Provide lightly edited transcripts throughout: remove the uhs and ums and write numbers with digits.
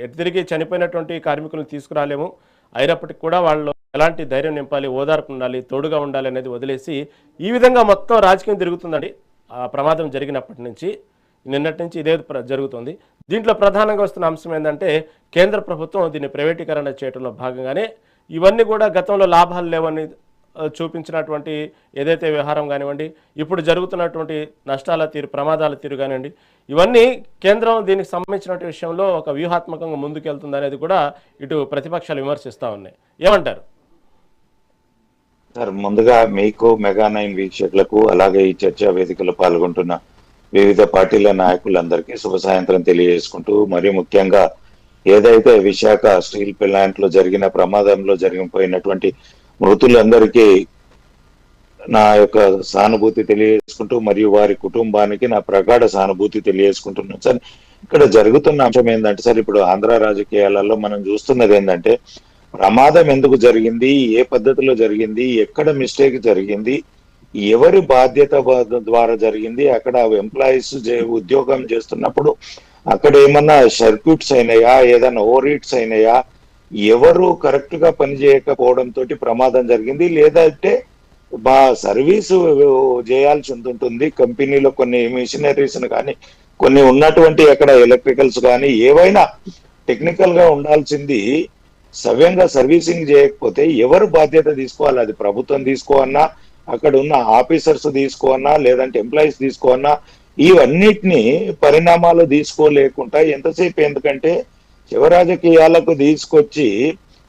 ఎటు తిరిగి చనిపోయినటువంటి కార్మికులను తీసుకురాలేము. అయినప్పటికి కూడా వాళ్ళు ఎలాంటి ధైర్యం నింపాలి, ఓదార్పు ఉండాలి, తోడుగా ఉండాలి అనేది వదిలేసి ఈ విధంగా మొత్తం రాజకీయం తిరుగుతుందండి. ఆ ప్రమాదం జరిగినప్పటి నుంచి నిన్నటి నుంచి ఇదే జరుగుతుంది. దీంట్లో ప్రధానంగా వస్తున్న అంశం ఏంటంటే కేంద్ర ప్రభుత్వం దీన్ని ప్రైవేటీకరణ చేయడంలో భాగంగానే ఇవన్నీ కూడా గతంలో లాభాలు లేవని చూపించినటువంటి ఏదైతే వ్యవహారం కానివ్వండి, ఇప్పుడు జరుగుతున్నటువంటి నష్టాల తీరు, ప్రమాదాల తీరు కానివ్వండి, ఇవన్నీ కేంద్రం దీనికి సంబంధించినటువంటి విషయంలో ఒక వ్యూహాత్మకంగా ముందుకెళ్తుంది అనేది కూడా ఇటు ప్రతిపక్షాలు విమర్శిస్తూ ఉన్నాయి. ఏమంటారు సార్? ముందుగా మీకు మెగా9 వీక్షకులకు అలాగే ఈ చర్చా వేదికలో పాల్గొంటున్న వివిధ పార్టీల నాయకులందరికీ శుభ సాయంత్రం తెలియజేసుకుంటూ, మరి ముఖ్యంగా ఏదైతే విశాఖ స్టీల్ ప్లాంట్ లో జరిగిన ప్రమాదంలో జరిగిపోయినటువంటి మృతులందరికీ నా యొక్క సానుభూతి తెలియజేసుకుంటూ, మరియు వారి కుటుంబానికి నా ప్రగాఢ సానుభూతి తెలియజేసుకుంటున్నాను సార్. ఇక్కడ జరుగుతున్న అంశం ఏంటంటే సార్, ఇప్పుడు ఆంధ్ర రాజకీయాలలో మనం చూస్తున్నది ఏంటంటే ప్రమాదం ఎందుకు జరిగింది, ఏ పద్ధతిలో జరిగింది, ఎక్కడ మిస్టేక్ జరిగింది, ఎవరి బాధ్యత ద్వారా జరిగింది, అక్కడ ఎంప్లాయీస్ ఉద్యోగం చేస్తున్నప్పుడు అక్కడ ఏమన్నా సర్క్యూట్స్ అయినాయా, ఏదైనా ఓవర్ హీట్స్ అయినాయా, ఎవరు కరెక్ట్ గా పనిచేయకపోవడంతో ప్రమాదం జరిగింది, లేదంటే సర్వీసు చేయాల్సి ఉంటుంది కంపెనీలో కొన్ని మిషనరీస్ కానీ కొన్ని ఉన్నటువంటి అక్కడ ఎలక్ట్రికల్స్ కానీ ఏవైనా టెక్నికల్ గా ఉండాల్సింది సవ్యంగా సర్వీసింగ్ చేయకపోతే ఎవరు బాధ్యత తీసుకోవాలి? అది ప్రభుత్వం తీసుకోవన్నా, అక్కడ ఉన్న ఆఫీసర్స్ తీసుకోవన్నా, లేదంటే ఎంప్లాయీస్ తీసుకోవన్నా, ఇవన్నిటిని పరిణామాలు తీసుకోలేకుండా ఎంతసేపు, ఎందుకంటే శివ రాజకీయాలకు తీసుకొచ్చి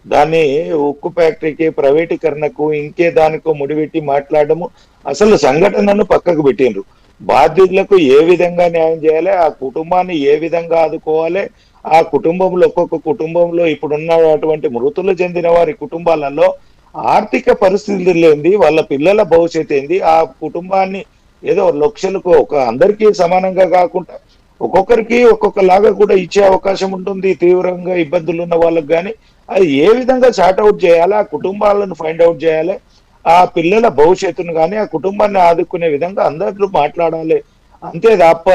దాన్ని ఉక్కు ఫ్యాక్టరీకి ప్రైవేటీకరణకు ఇంకే దానికో ముడిపెట్టి మాట్లాడము, అసలు సంఘటనను పక్కకు పెట్టిండ్రు. బాధ్యులకు ఏ విధంగా న్యాయం చేయాలి, ఆ కుటుంబాన్ని ఏ విధంగా ఆదుకోవాలి, ఆ కుటుంబంలో ఒక్కొక్క కుటుంబంలో ఇప్పుడున్నటువంటి మృతులు చెందిన వారి కుటుంబాలలో ఆర్థిక పరిస్థితులు ఏంది, వాళ్ళ పిల్లల భవిష్యత్తు ఏంది, ఆ కుటుంబాన్ని ఏదో లక్షలకు ఒక అందరికీ సమానంగా కాకుండా ఒక్కొక్కరికి ఒక్కొక్కలాగా కూడా ఇచ్చే అవకాశం ఉంటుంది. తీవ్రంగా ఇబ్బందులు ఉన్న వాళ్ళకి కానీ అది ఏ విధంగా అవుట్ చేయాలి, ఆ కుటుంబాలను ఫైండ్ అవుట్ చేయాలి, ఆ పిల్లల భవిష్యత్తును కానీ ఆ కుటుంబాన్ని ఆదుకునే విధంగా అందరూ మాట్లాడాలి. అంతే తప్ప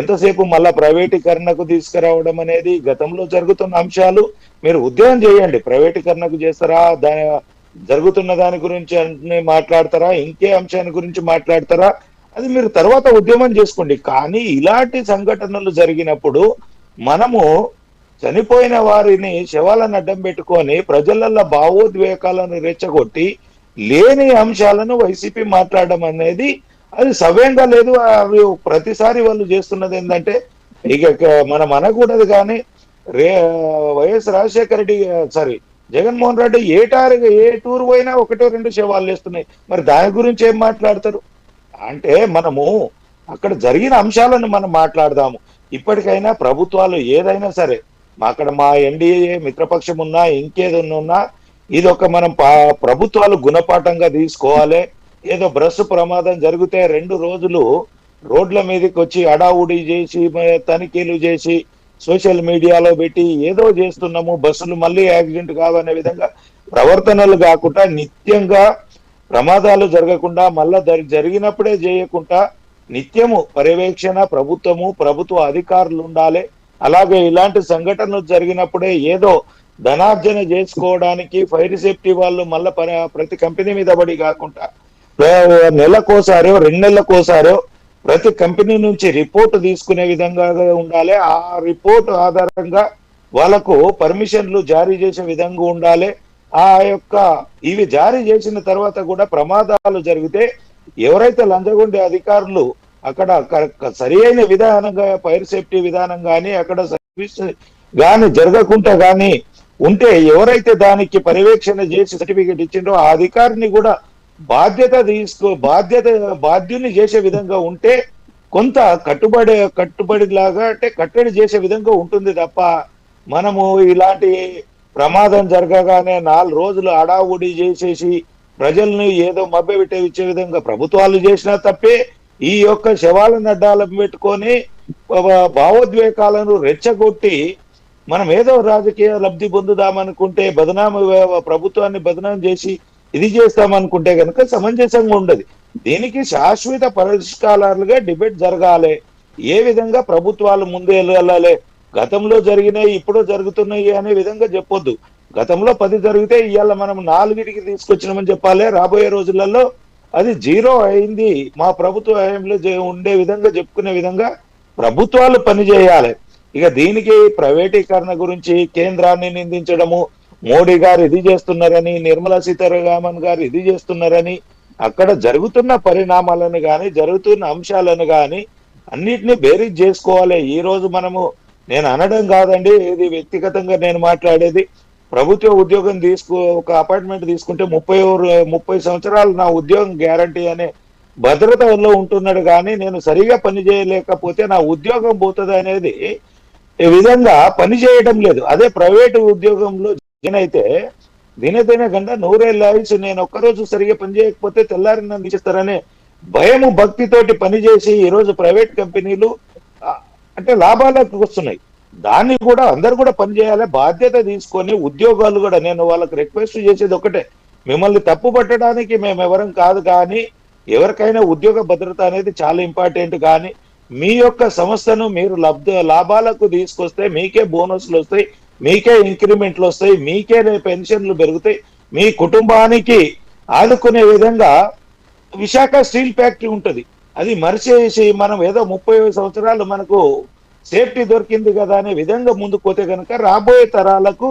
ఎంతసేపు మళ్ళా ప్రైవేటీకరణకు తీసుకురావడం అనేది గతంలో జరుగుతున్న అంశాలు. మీరు ఉద్యోగం చేయండి, ప్రైవేటీకరణకు చేస్తారా, దాని జరుగుతున్న దాని గురించి మాట్లాడతారా, ఇంకే అంశాన్ని గురించి మాట్లాడతారా, అది మీరు తర్వాత ఉద్యమం చేసుకోండి. కానీ ఇలాంటి సంఘటనలు జరిగినప్పుడు మనము చనిపోయిన వారిని శవాలను అడ్డం పెట్టుకొని ప్రజలలో భావోద్వేగాలను రెచ్చగొట్టి లేని అంశాలను వైసీపీ మాట్లాడడం అనేది అది సవ్యంగా లేదు. అవి ప్రతిసారి వాళ్ళు చేస్తున్నది ఏంటంటే ఇక మనం అనకూడదు కానీ వైఎస్ రాజశేఖర రెడ్డి జగన్మోహన్ రెడ్డి ఏ టూర్ పోయినా ఒకటో రెండు శవాలు వేస్తున్నాయి. మరి దాని గురించి ఏం మాట్లాడతారు? అంటే మనము అక్కడ జరిగిన అంశాలను మనం మాట్లాడదాము. ఇప్పటికైనా ప్రభుత్వాలు ఏదైనా సరే, అక్కడ మా ఎన్డీఏ మిత్రపక్షం ఉన్నా ఇంకేదన్నా ఇది ఒక మనం ప్రభుత్వాలు గుణపాఠంగా తీసుకోవాలి. ఏదో బస్సు ప్రమాదం జరిగితే 2 రోజులు రోడ్ల మీదకి వచ్చి అడావుడి చేసి తనిఖీలు చేసి సోషల్ మీడియాలో పెట్టి ఏదో చేస్తున్నాము, బస్సులు మళ్ళీ యాక్సిడెంట్ కావనే విధంగా ప్రవర్తనలు కాకుండా నిత్యంగా ప్రమాదాలు జరగకుండా మళ్ళా జరిగినప్పుడే చేయకుండా నిత్యము పర్యవేక్షణ ప్రభుత్వ అధికారులు ఉండాలి. అలాగే ఇలాంటి సంఘటనలు జరిగినప్పుడే ఏదో ధనార్జన చేసుకోవడానికి ఫైర్ సేఫ్టీ వాళ్ళు మళ్ళా ప్రతి కంపెనీ మీద పడి కాకుండా నెలకోసారో 2 నెలలకోసారో ప్రతి కంపెనీ నుంచి రిపోర్ట్ తీసుకునే విధంగా ఉండాలి. ఆ రిపోర్ట్ ఆధారంగా వాళ్ళకు పర్మిషన్లు జారీ చేసే విధంగా ఉండాలి. ఆ యొక్క ఇవి జారీ చేసిన తర్వాత కూడా ప్రమాదాలు జరిగితే ఎవరైతే లంచగొండే అధికారులు అక్కడ సరి అయిన విధానంగా ఫైర్ సేఫ్టీ విధానం కానీ అక్కడ సర్వీస్ కానీ జరగకుండా కానీ ఉంటే ఎవరైతే దానికి పర్యవేక్షణ చేసి సర్టిఫికేట్ ఇచ్చిండ్రో ఆ అధికారిని కూడా బాధ్యుని చేసే విధంగా ఉంటే కొంత కట్టుబడి లాగా అంటే కట్టడి చేసే విధంగా ఉంటుంది తప్ప మనము ఇలాంటి ప్రమాదం జరగగానే 4 రోజులు అడావుడి చేసేసి ప్రజల్ని ఏదో మభ్యపెట్టే ఇచ్చే విధంగా ప్రభుత్వాలు చేసినా తప్పే. ఈ యొక్క శవాలను అడ్డాలను పెట్టుకొని భావోద్వేగాలను రెచ్చగొట్టి మనం ఏదో రాజకీయ లబ్ధి పొందుదామనుకుంటే ప్రభుత్వాన్ని బదనాం చేసి ఇది చేస్తామనుకుంటే కనుక సమంజసంగా ఉండదు. దీనికి శాశ్వత పరిష్కారాలుగా డిబేట్ జరగాలి. ఏ విధంగా ప్రభుత్వాలు ముందు వెళ్ళాలి, గతంలో జరిగినాయి ఇప్పుడు జరుగుతున్నాయి అనే విధంగా చెప్పొద్దు. గతంలో 10 జరిగితే ఇవాళ మనం 4కి తీసుకొచ్చినామని చెప్పాలి. రాబోయే రోజులలో అది 0 అయింది. మా ప్రభుత్వ హయాంలో ఉండే విధంగా చెప్పుకునే విధంగా ప్రభుత్వాలు పనిచేయాలి. ఇక దీనికి ప్రైవేటీకరణ గురించి కేంద్రాన్ని నిందించడము, మోడీ గారు ఇది చేస్తున్నారని, నిర్మలా సీతారామన్ గారు ఇది చేస్తున్నారని, అక్కడ జరుగుతున్న పరిణామాలను కానీ జరుగుతున్న అంశాలను కానీ అన్నిటినీ బేరీజ్ చేసుకోవాలి. ఈ రోజు నేను అనడం కాదండి, ఇది వ్యక్తిగతంగా నేను మాట్లాడేది. ప్రభుత్వ ఉద్యోగం ఒక అపార్ట్మెంట్ తీసుకుంటే 30 సంవత్సరాలు నా ఉద్యోగం గ్యారంటీ అనే భద్రతలో ఉంటున్నాడు. కానీ నేను సరిగా పని చేయలేకపోతే నా ఉద్యోగం పోతుంది అనేది ఈ విధంగా పని చేయడం లేదు. అదే ప్రైవేటు ఉద్యోగంలో అయితే దినదిన గంట 100 ఏళ్ళ ఆయుష్, నేను ఒక్కరోజు సరిగా పని చేయకపోతే తెల్లారి నన్ను తీసేస్తారనే భయము భక్తితోటి పనిచేసి ఈరోజు ప్రైవేట్ కంపెనీలు అంటే లాభాలకు వస్తున్నాయి. దాన్ని కూడా అందరు కూడా పనిచేయాలి, బాధ్యత తీసుకొని ఉద్యోగాలు కూడా. నేను వాళ్ళకి రిక్వెస్ట్ చేసేది ఒకటే, మిమ్మల్ని తప్పు పట్టడానికి మేము ఎవరం కాదు, కానీ ఎవరికైనా ఉద్యోగ భద్రత అనేది చాలా ఇంపార్టెంట్. కానీ మీ యొక్క సంస్థను మీరు లాభాలకు తీసుకొస్తే మీకే బోనస్లు వస్తాయి, మీకే ఇంక్రిమెంట్లు వస్తాయి, మీకే పెన్షన్లు పెరుగుతాయి, మీ కుటుంబానికి ఆదుకునే విధంగా విశాఖ స్టీల్ ఫ్యాక్టరీ ఉంటుంది. అది మరిచేసి మనం ఏదో 30 సంవత్సరాలు మనకు సేఫ్టీ దొరికింది కదా అనే విధంగా ముందుకు పోతే కనుక రాబోయే తరాలకు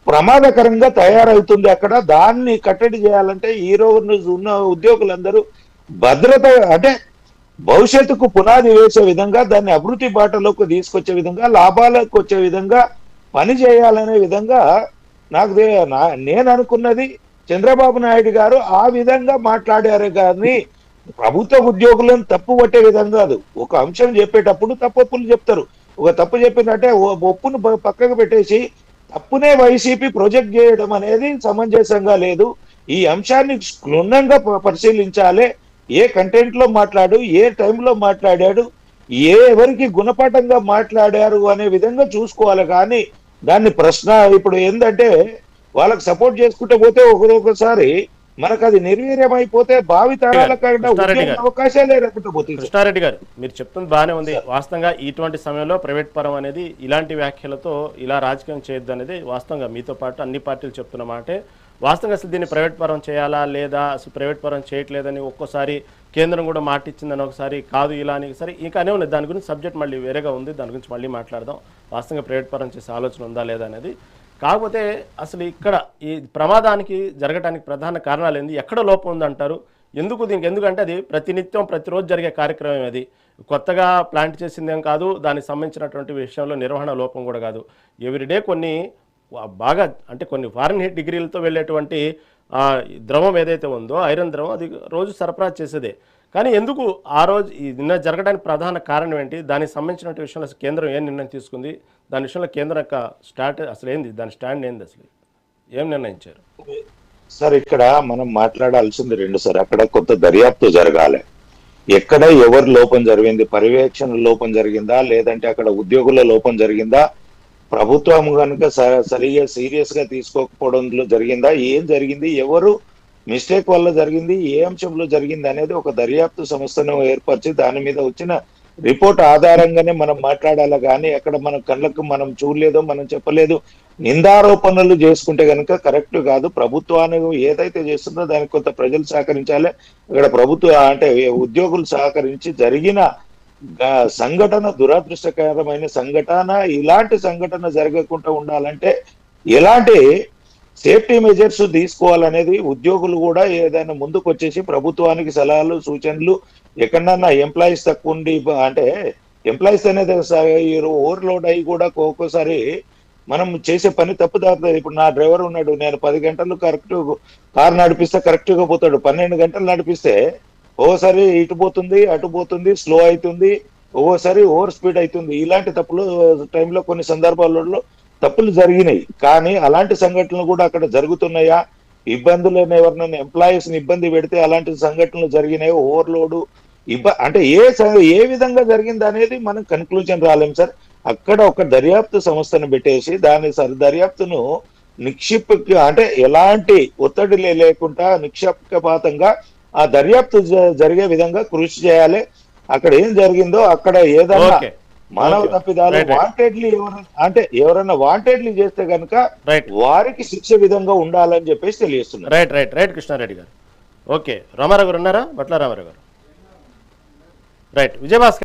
ప్రమాదకరంగా తయారవుతుంది. అక్కడ దాన్ని కట్టడి చేయాలంటే ఈ రోజు ఉన్న ఉద్యోగులందరూ భద్రత అంటే భవిష్యత్తుకు పునాది వేసే విధంగా, దాన్ని అభివృద్ధి బాటలోకి తీసుకొచ్చే విధంగా, లాభాలకు వచ్చే విధంగా పని చేయాలనే విధంగా నేను అనుకున్నది. చంద్రబాబు నాయుడు గారు ఆ విధంగా మాట్లాడారు. కానీ ప్రభుత్వ ఉద్యోగులను తప్పు పట్టే విధంగా కాదు. ఒక అంశం చెప్పేటప్పుడు తప్పులు చెప్తారు. ఒక తప్పు చెప్పినట్టే ఒప్పును పక్కకు పెట్టేసి తప్పునే వైసీపీ ప్రొజెక్ట్ చేయడం అనేది సమంజసంగా లేదు. ఈ అంశాన్ని క్షుణ్ణంగా పరిశీలించాలి. ఏ కంటెంట్ లో మాట్లాడు, ఏ టైంలో మాట్లాడాడు, ఎవరికి గుణపాఠంగా మాట్లాడారు అనే విధంగా చూసుకోవాలి. కానీ దాన్ని ప్రశ్న ఇప్పుడు ఏంటంటే వాళ్ళకి సపోర్ట్ చేసుకుంటూ పోతే ఒకసారి మనకు అది నిర్వీర్యం అయిపోతే భావి తరాలకు అవకాశాలే లేకుండా పోతుంది. కృష్ణారెడ్డి గారు, మీరు చెప్తుంది బాగానే ఉంది. వాస్తవంగా ఇటువంటి సమయంలో ప్రైవేట్ పరం అనేది ఇలాంటి వ్యాఖ్యలతో ఇలా రాజకీయం చేయొద్దు అనేది వాస్తవంగా మీతో పాటు అన్ని పార్టీలు చెప్తున్న మాటే. వాస్తవంగా అసలు దీన్ని ప్రైవేట్ పరం చేయాలా లేదా, అసలు ప్రైవేట్ పరం చేయట్లేదని ఒక్కోసారి కేంద్రం కూడా మాట ఇచ్చిందని, ఒకసారి కాదు ఇలా అని, సరే ఇంకానే ఉంది. దాని గురించి సబ్జెక్ట్ మళ్ళీ వేరేగా ఉంది, దాని గురించి మళ్ళీ మాట్లాడదాం. వాస్తవంగా ప్రైవేట్ పరం చేసే ఆలోచన ఉందా లేదా అనేది. కాకపోతే అసలు ఇక్కడ ఈ ప్రమాదానికి జరగడానికి ప్రధాన కారణాలు ఏంది, ఎక్కడ లోపం ఉందంటారు, ఎందుకంటే అది ప్రతినిత్యం ప్రతిరోజు జరిగే కార్యక్రమం. అది కొత్తగా ప్లాంట్ చేసిందేం కాదు, దానికి సంబంధించినటువంటి విషయంలో నిర్వహణ లోపం కూడా కాదు. ఎవ్రీడే కొన్ని బాగా అంటే కొన్ని ఫారెన్హీట్ డిగ్రీలతో వెళ్ళేటువంటి ద్రవం ఏదైతే ఉందో, ఐరన్ ద్రవం, అది రోజు సరఫరా చేసేదే. కానీ ఎందుకు ఆ రోజు నిన్న జరగడానికి ప్రధాన కారణం ఏంటి, దానికి సంబంధించిన విషయంలో కేంద్రం ఏం నిర్ణయం తీసుకుంది, దాని విషయంలో కేంద్రం యొక్క అసలు ఏంది, దాని స్టాండ్ ఏంది, అసలు ఏం నిర్ణయించారు? సార్ ఇక్కడ మనం మాట్లాడాల్సింది రెండు సార్. అక్కడ కొంత దర్యాప్తు జరగాలి. ఎక్కడ ఎవరు లోపం జరిగింది, పర్యవేక్షణ లోపం జరిగిందా, లేదంటే అక్కడ ఉద్యోగుల లోపం జరిగిందా, ప్రభుత్వం కనుక సరిగా సీరియస్ గా తీసుకోకపోవడంలో జరిగిందా, ఏం జరిగింది, ఎవరు మిస్టేక్ వల్ల జరిగింది, ఏ అంశంలో జరిగింది అనేది ఒక దర్యాప్తు సంస్థను ఏర్పరిచి దాని మీద వచ్చిన రిపోర్ట్ ఆధారంగానే మనం మాట్లాడాలి. కానీ అక్కడ మన కళ్ళకు మనం చూడలేదు, మనం చెప్పలేదు, నిందారోపణలు చేసుకుంటే కనుక కరెక్ట్ కాదు. ప్రభుత్వాన్ని ఏదైతే చేస్తుందో దానికి కొంత ప్రజలు సహకరించాలి. ఇక్కడ అంటే ఉద్యోగులు సహకరించి జరిగిన సంఘటన దురదృష్టకరమైన సంఘటన. ఇలాంటి సంఘటన జరగకుండా ఉండాలంటే ఎలాంటి సేఫ్టీ మెజర్స్ తీసుకోవాలనేది ఉద్యోగులు కూడా ఏదైనా ముందుకు వచ్చేసి ప్రభుత్వానికి సలహాలు సూచనలు, ఎక్కడన్నా ఎంప్లాయీస్ తక్కువ ఉండి అంటే ఎంప్లాయీస్ అనేది ఓవర్లోడ్ అయ్యి కూడా ఒక్కోసారి మనం చేసే పని తప్పుదారుతుంది. ఇప్పుడు నా డ్రైవర్ ఉన్నాడు, నేను 10 గంటలు కరెక్ట్ కారు నడిపిస్తే కరెక్ట్ గా పోతాడు. 12 గంటలు నడిపిస్తే ఓసారి ఇటు పోతుంది, అటు పోతుంది, స్లో అవుతుంది, ఒక్కోసారి ఓవర్ స్పీడ్ అవుతుంది. ఇలాంటి తప్పులు టైంలో కొన్ని సందర్భాలలో తప్పులు జరిగినాయి. కానీ అలాంటి సంఘటనలు కూడా అక్కడ జరుగుతున్నాయా, ఇబ్బందులు ఎవరినైనా ఎంప్లాయీస్ ని ఇబ్బంది పెడితే అలాంటి సంఘటనలు జరిగినాయో, ఓవర్లోడ్ అంటే ఏ విధంగా జరిగింది అనేది మనం కన్క్లూజన్ రాలేం సార్. అక్కడ ఒక దర్యాప్తు సంస్థను పెట్టేసి దాని దర్యాప్తును అంటే ఎలాంటి ఒత్తిడి లేకుండా నిక్షేపపాతంగా ఆ దర్యాప్తు జరిగే విధంగా కృషి చేయాలి. అక్కడ ఏం జరిగిందో అక్కడ ఏదైనా మానవ Okay. తప్పిదాలు Right, right. వాంటెడ్లీ ఎవరైనా వాంటెడ్లీ చేస్తే గనుక రైట్ వారికి శిక్ష విధంగా ఉండాలని చెప్పేసి తెలియస్తున్నారు. రైట్ రైట్ రైట్ కృష్ణారెడ్డి గారు. ఓకే, రామారావు గారు ఉన్నారా? బట్ల రామారావు గారు. రైట్, విజయభాస్కర్